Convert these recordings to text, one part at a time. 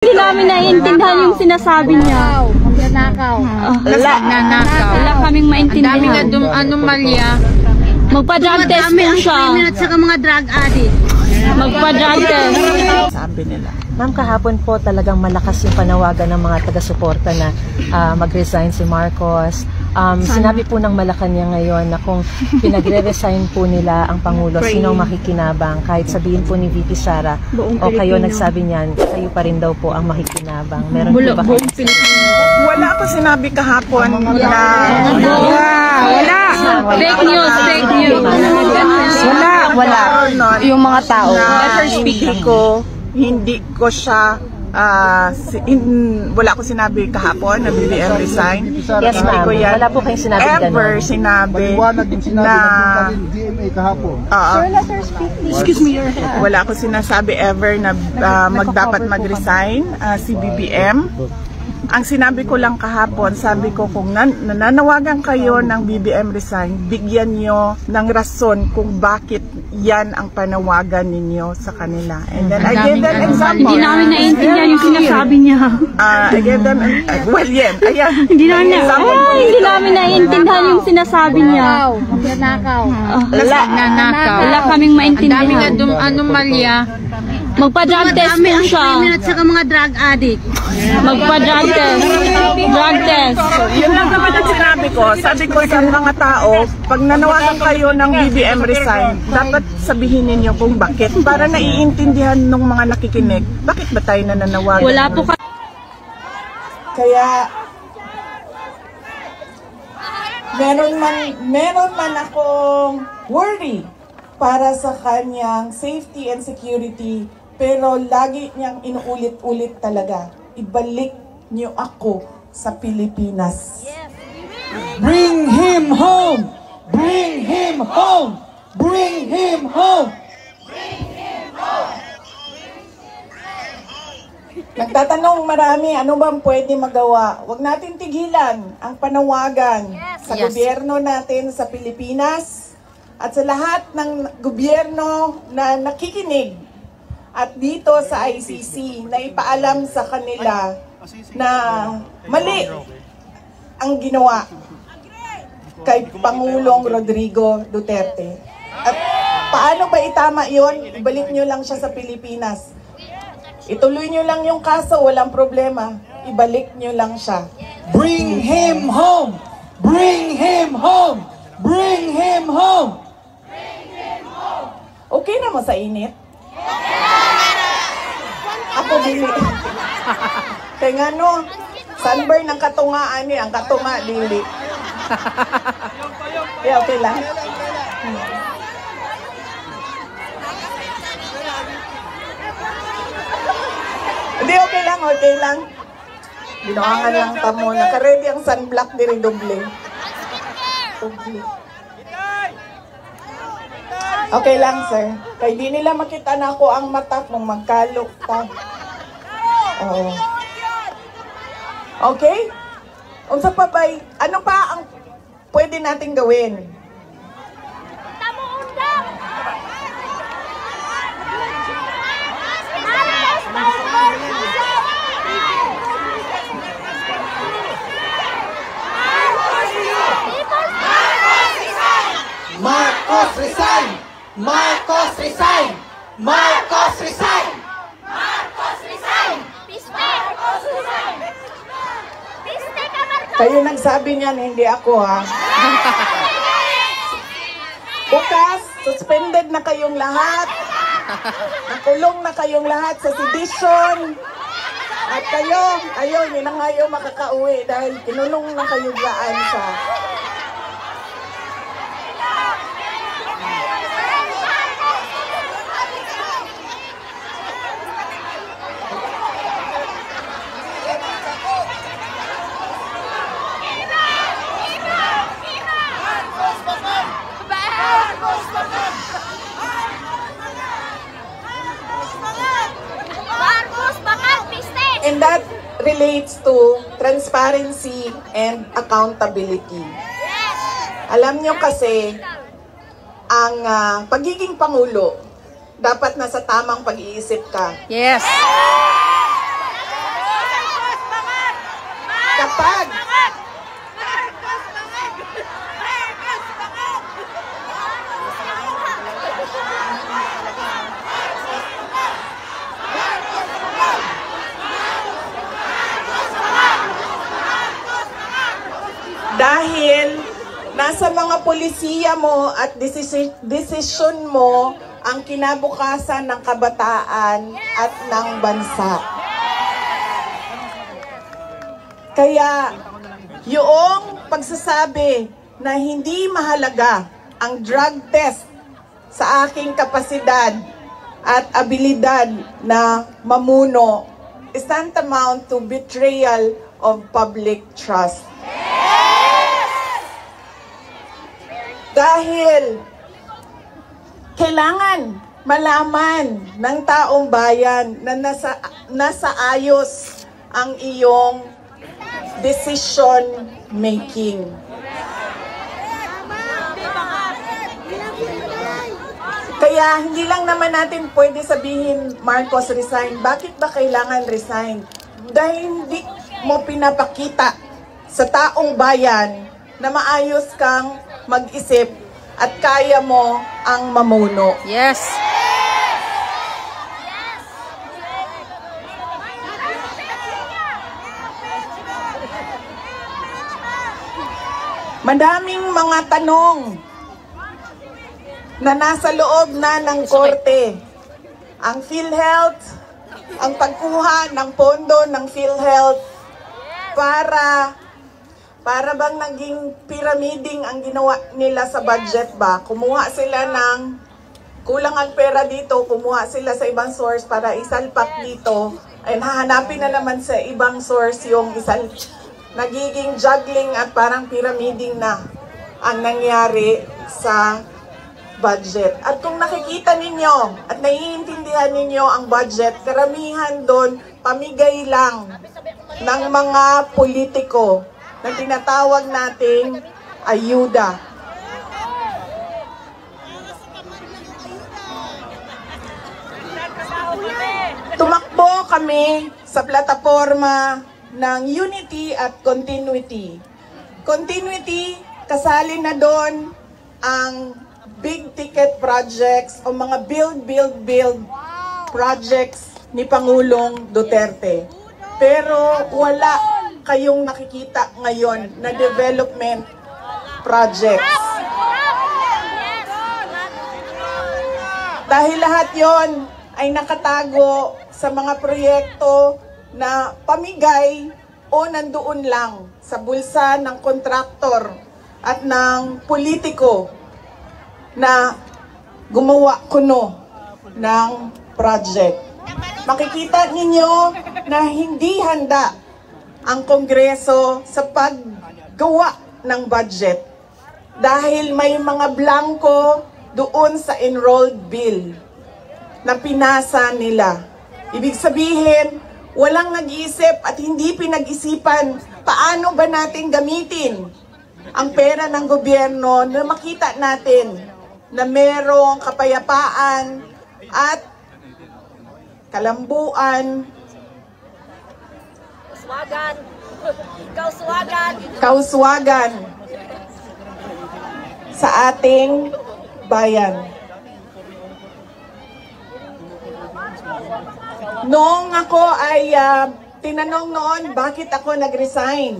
Hindi namin naiintindihan yung sinasabi niya. Nanakaw. Wala kaming maintindihan. Ang dami na anomalya. Magpa-drug test po siya. At saka mga drug addict. Magpa-drug test. Sabi nila. Ma'am, kahapon po talagang malakas yung panawagan ng mga taga-suporta na mag-resign si Marcos. Sinabi po ng Malacanang ngayon na kung pinagre-resign po nila ang Pangulo, sino makikinabang? Kahit sabihin po ni VP Sara o kayo nagsabi niyan, kayo pa rin daw po ang makikinabang. Meron po ba? Wala ako sinabi kahapon na Wala. Fake news. Wala. Yung mga tao. Letter speaking ko, hindi ko siya wala ko sinabi kahapon na BBM resign. Yes, ma'am. Wala po kayong sinabi ever sinabi na Excuse me, your head. wala ko sinasabi ever na dapat mag-resign si BBM. Ang sinabi ko lang kahapon, sabi ko kung nananawagan kayo ng BBM resign, bigyan nyo ng rason kung bakit yan ang panawagan ninyo sa kanila. And then I gave them example. Hindi namin naiintindihan yung sinasabi niya. I gave them, ayan. Hindi namin naiintindihan yung sinasabi niya. Nanakaw. Wala kaming maintindihan. Ang dami na anomalya. Magpa-drug test po siya. At saka mga drug addict. Magpa-drug test. Drug test. Yun lang naman ang sinabi ko. Sabi ko sa mga tao, pag nanawagan kayo ng BBM resign, dapat sabihin ninyo kung bakit. Para naiintindihan ng mga nakikinig, bakit ba tayo nananawagan? Wala po Kaya, meron man akong worry para sa kanyang safety and security, pero lagi niyang inuulit-ulit talaga, ibalik niyo ako sa Pilipinas. Bring him home! Bring him home! Bring him home! Nagtatanong marami, ano bang pwede magawa? Huwag natin tigilan ang panawagan sa gobyerno natin sa Pilipinas at sa lahat ng gobyerno na nakikinig at dito sa ICC na ipaalam sa kanila na mali ang ginawa kay Pangulong Rodrigo Duterte. At paano ba itama yon? Ibalik nyo lang siya sa Pilipinas. Ituloy nyo lang yung kaso, walang problema. Ibalik nyo lang siya. Bring him home! Bring him home! Bring him home! Okay na mo sa init? Ako dili. Kaya nga no, sunburn ng katungaan niya, ang katunga dili. Yeah, okay lang. Hindi, okay lang. Binuangan lang pa mo. Naka-ready ang sunblock diri doble. Okay lang, sir. Kaya di nila makita na ako ang mata kung magkalok pa. Oo. Okay? Unsa pa ba? Ano pa ang pwede nating gawin? Marcos resign! Marcos resign! Marcos resign! Marcos resign! Piste! Marcos resign! Piste ka, Marcos! Kayo nagsabi niyan, hindi ako ha. Bukas, suspended na kayong lahat. Nakulong na kayong lahat sa sedition. At kayo, hindi na kayo makakauwi dahil kinulong na kayo dyan sa... And that relates to transparency and accountability. Alam nyo kasi, ang pagiging Pangulo, dapat nasa tamang pag-iisip ka. Yes. Dahil nasa mga polisiya mo at desisyon mo ang kinabukasan ng kabataan at ng bansa. Kaya yung pagsasabi na hindi mahalaga ang drug test sa aking kapasidad at abilidad na mamuno is tantamount to betrayal of public trust. Dahil kailangan malaman ng taong bayan na nasa ayos ang iyong decision making. Kaya hindi lang naman natin pwede sabihin, Marcos resign. Bakit ba kailangan resign? Dahil hindi mo pinapakita sa taong bayan na maayos kang mag-isip at kaya mo ang mamuno. Yes. Madaming mga tanong na nasa loob na ng korte. Ang PhilHealth, ang pagkuha ng pondo ng PhilHealth para bang naging pyramiding ang ginawa nila sa budget ba? Kumuha sila ng kulang ang pera dito, kumuha sila sa ibang source para isalpak dito, and hahanapin na naman sa ibang source yung nagiging juggling at parang pyramiding na ang nangyari sa budget. At kung nakikita ninyo at naiintindihan ninyo ang budget, karamihan doon pamigay lang ng mga politiko na tinatawag nating ayuda. Tumakbo kami sa plataforma ng unity at continuity. Continuity, kasali na doon ang big ticket projects o mga build projects ni Pangulong Duterte. Pero wala kayong nakikita ngayon na development projects. Dahil lahat yon ay nakatago sa mga proyekto na pamigay o nandoon lang sa bulsa ng kontraktor at ng politiko na gumawa kuno ng project. Makikita ninyo na hindi handa ang Kongreso sa paggawa ng budget dahil may mga blanco doon sa enrolled bill na pinasa nila. Ibig sabihin, walang nag-iisip at hindi pinag-isipan paano ba natin gamitin ang pera ng gobyerno na makita natin na merong kapayapaan at kalambuan, kauswagan sa ating bayan. Noong ako ay tinanong noon bakit ako nag-resign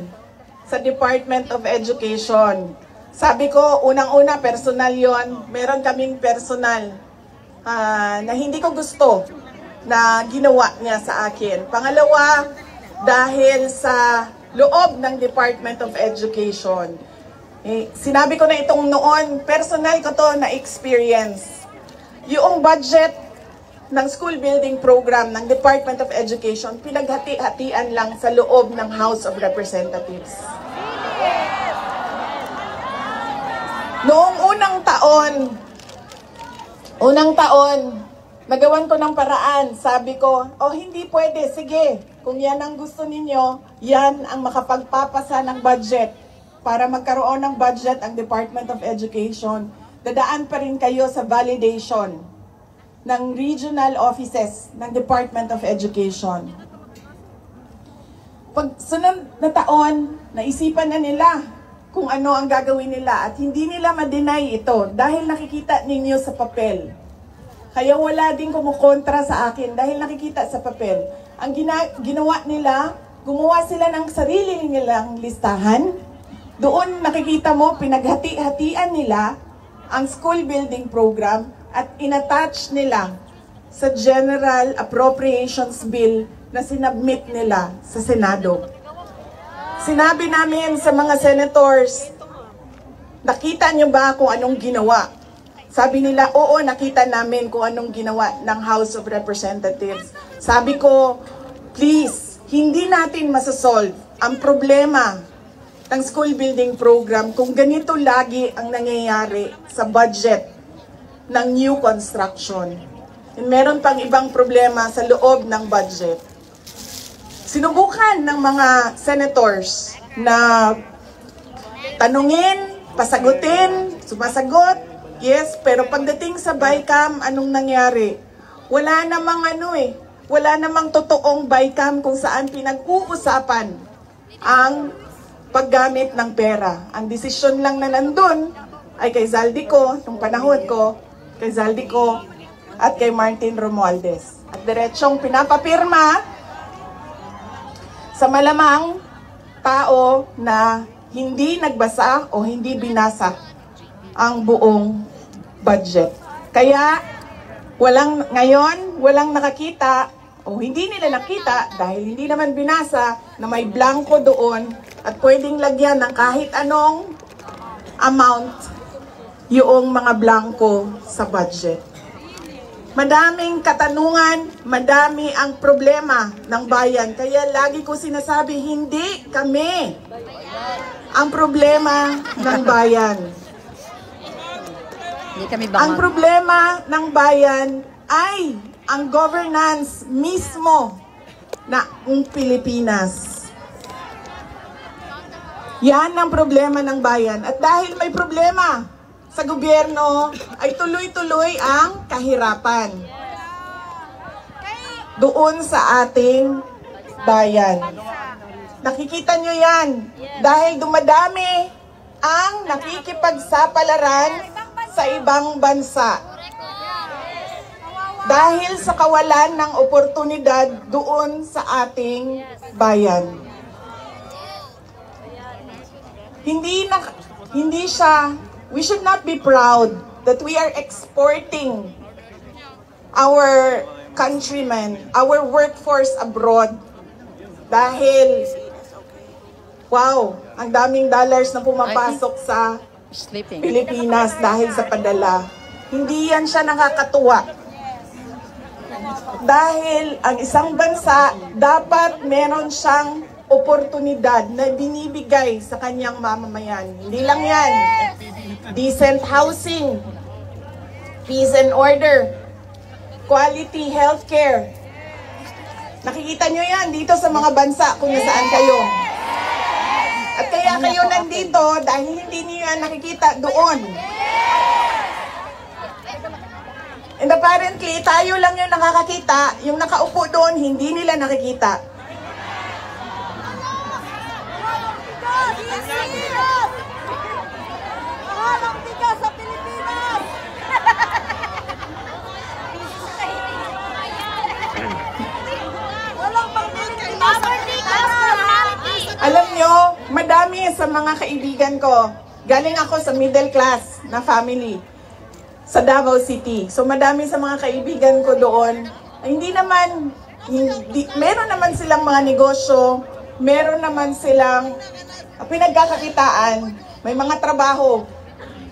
sa Department of Education. Sabi ko, unang-una, personal yon. Meron kaming personal na hindi ko gusto na ginawa niya sa akin. Pangalawa, dahil sa loob ng Department of Education. Sinabi ko na itong noon, personal ko to na experience. Yung budget ng school building program ng Department of Education, pinaghati-hatian lang sa loob ng House of Representatives. Noong unang taon, nagawan ko ng paraan. Sabi ko, hindi pwede, sige, kung yan ang gusto ninyo, yan ang makapagpapasa ng budget. Para magkaroon ng budget ang Department of Education, dadaan pa rin kayo sa validation ng regional offices ng Department of Education. Pag sunod na taon, naisipan na nila kung ano ang gagawin nila at hindi nila ma-deny ito dahil nakikita ninyo sa papel. Kaya wala din kumukontra sa akin dahil nakikita sa papel. Ang ginawa nila, gumawa sila ng sarili nilang listahan Doon nakikita mo, pinaghati-hatian nila ang school building program at inattach nila sa General Appropriations Bill na sinabmit nila sa Senado. Sinabi namin sa mga senators, nakita nyo ba kung anong ginawa? Sabi nila, oo, nakita namin kung anong ginawa ng House of Representatives. Sabi ko, please, hindi natin masasolve ang problema ng school building program kung ganito lagi ang nangyayari sa budget ng new construction. And meron pang ibang problema sa loob ng budget. Sinubukan ng mga senators na tanungin, pasagutin, sumasagot, yes, pero pagdating sa BICAM, anong nangyari? Wala namang wala namang totoong BICAM kung saan pinag-uusapan ang paggamit ng pera. Ang desisyon lang na nandun ay kay Zaldico, nung panahon ko, kay Zaldico at kay Martin Romualdez. At diretsong pinapapirma sa malamang tao na hindi nagbasa o hindi binasa ang buong budget. Kaya walang nakakita o hindi nila nakita dahil hindi naman binasa na may blanco doon at pwedeng lagyan ng kahit anong amount yung mga blanco sa budget. Madaming katanungan, madami ang problema ng bayan. Kaya lagi ko sinasabi, hindi kami ang problema ng bayan. Ang problema ng bayan ay ang governance mismo ng Pilipinas. Yan ang problema ng bayan. At dahil may problema sa gobyerno, ay tuloy-tuloy ang kahirapan doon sa ating bayan. Nakikita nyo yan dahil dumadami ang nakikipagsapalaran sa ibang bansa. Dahil sa kawalan ng oportunidad doon sa ating bayan. We should not be proud that we are exporting our countrymen, our workforce abroad. Dahil, wow, ang daming dollars na pumapasok sa Pilipinas dahil sa padala. Hindi yan siya nakakatuwa. Dahil ang isang bansa, dapat meron siyang oportunidad na binibigay sa kanyang mamamayan. Hindi lang yan. Decent housing, peace and order, quality healthcare. Nakikita nyo yan dito sa mga bansa kung nasaan kayo. At kaya kayo nandito dahil hindi niyo yan nakikita doon. And apparently, tayo lang yung nakakakita, yung nakaupo doon, hindi nila nakikita. Sa Pilipinas! Walang Alam nyo, madami sa mga kaibigan ko, galing ako sa middle class na family sa Davao City. So madami sa mga kaibigan ko doon, meron naman silang mga negosyo, meron naman silang pinagkakakitaan, may mga trabaho.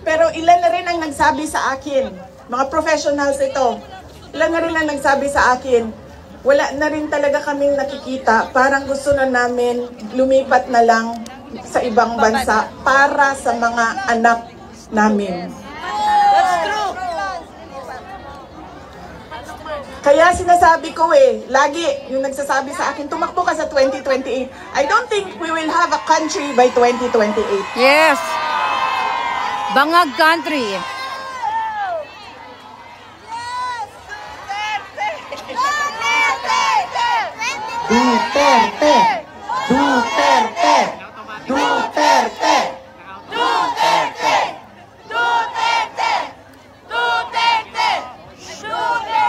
Pero ilan na rin ang nagsabi sa akin, mga professionals ito, ilan na rin ang nagsabi sa akin, wala na rin talaga kaming nakikita, parang gusto na namin lumipat na lang sa ibang bansa para sa mga anak namin. Kaya sinasabi ko lagi yung nagsasabi sa akin, tumakbo ka sa 2028. I don't think we will have a country by 2028. Yes! Bangag country. Duterte! Duterte! Duterte! Duterte! Duterte! Duterte!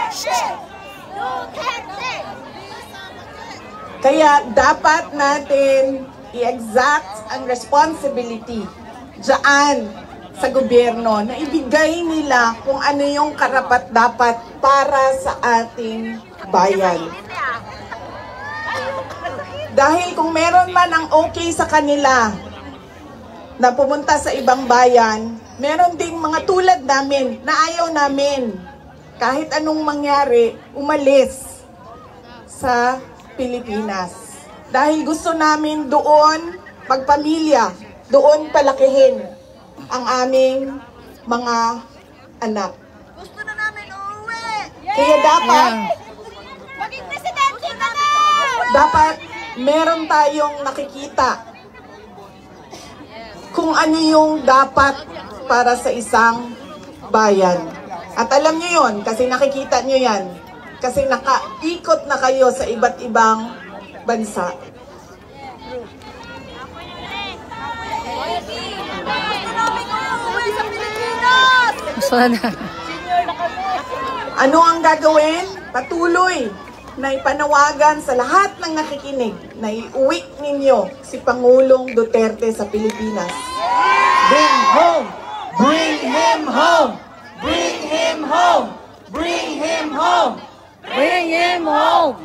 Kaya dapat natin i-exact ang responsibility dyan sa gobyerno na ibigay nila kung ano yung karapat-dapat para sa ating bayan. Dahil kung meron man ang okay sa kanila na pumunta sa ibang bayan, meron ding mga tulad namin na ayaw namin kahit anong mangyari, umalis sa Pilipinas. Dahil gusto namin doon magpamilya, doon palakihin ang aming mga anak. Gusto na namin uuwi! Kaya dapat, Maging presidente ka na! dapat meron tayong nakikita kung ano yung dapat para sa isang bayan. At alam nyo yun, kasi nakikita nyo yan. Kasi nakaikot na kayo sa iba't ibang bansa. Gusto namin uuwi sa Pilipinas! Sana. Ano ang gagawin? Patuloy na ipanawagan sa lahat ng nakikinig na iuwi ninyo si Pangulong Duterte sa Pilipinas. Bring home! Bring him home! Bring him home! Bring him home! Bring him home!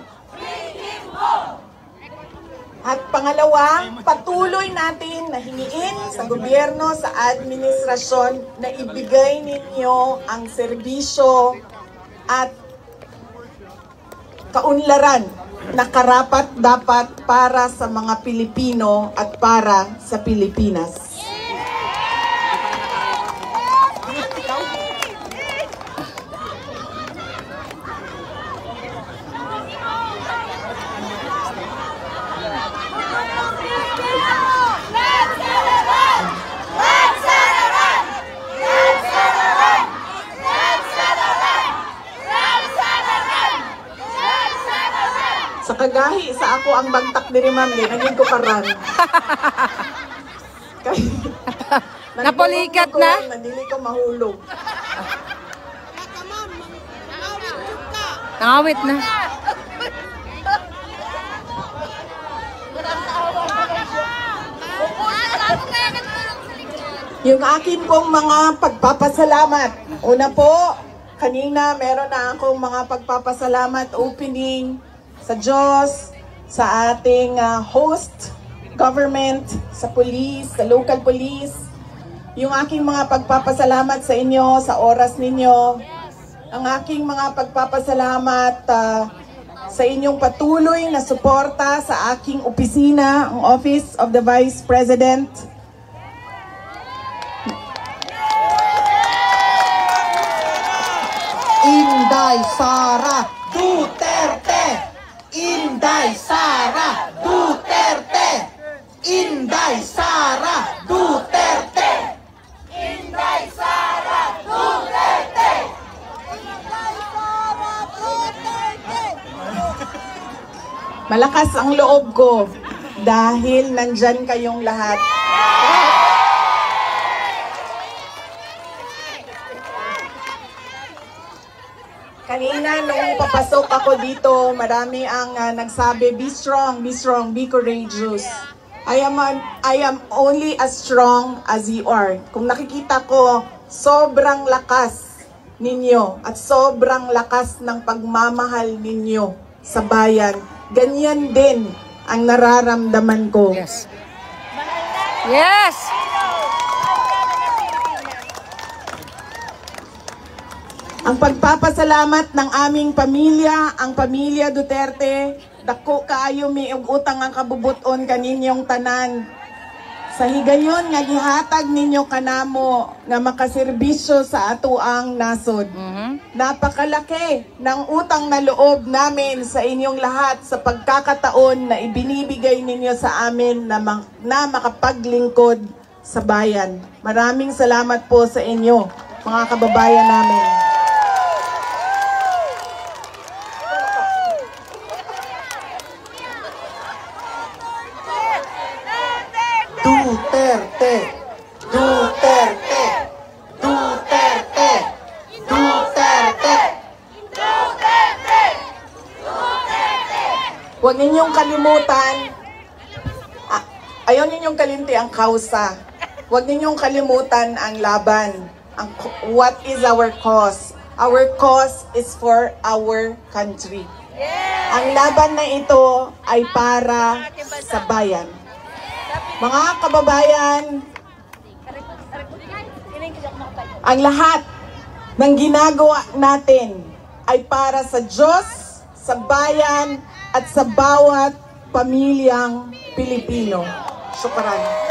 At pangalawa, patuloy natin na hingiin sa gobyerno, sa administrasyon na ibigay ninyo ang serbisyo at kaunlaran na karapat-dapat para sa mga Pilipino at para sa Pilipinas. Sa kagahi, sa ako ang bagtak ni Rimamli, naging ko karan. Napulikat na? Nadili ko mahulog. Nangawit na. Yung akin pong mga pagpapasalamat. Una po, kanina meron na akong mga pagpapasalamat opening sa Diyos, sa ating host government, sa police, sa local police. Yung aking mga pagpapasalamat sa inyo, sa oras ninyo. Ang aking mga pagpapasalamat sa inyong patuloy na suporta sa aking opisina, ang Office of the Vice President. Inday Sara Duterte! Inday Sara Duterte! Inday Sara Duterte! Inday Sara Duterte! Inday Sara Duterte! Malakas ang loob ko dahil nandyan kayong lahat. Kanina nung papasok ako dito, marami ang nagsabi, be strong, be courageous. I am only as strong as you are. Kung nakikita ko, sobrang lakas ninyo at sobrang lakas ng pagmamahal ninyo sa bayan. Ganyan din ang nararamdaman ko. Yes. Yes! Ang pagpapasalamat ng aming pamilya, ang pamilya Duterte, dako kaayo mi og utang ang kabubuton kaninyong tanan. Sa higayon nga gihatag ninyo kanamo nga makaserbisyo sa atoang nasod. Napakalaki ng utang na loob namin sa inyong lahat sa pagkakataon na ibinibigay ninyo sa amin na makapaglingkod sa bayan. Maraming salamat po sa inyo, mga kababayan namin. Duterte! Duterte! Duterte! Duterte! Huwag ninyong kalimutan, Ayaw ninyong kalinti ang kausa. Huwag ninyong kalimutan ang laban. What is our cause? Our cause is for our country. Ang laban na ito ay para sa bayan. Mga kababayan, ang lahat ng ginagawa natin ay para sa Diyos, sa bayan, at sa bawat pamilyang Pilipino. Syukran.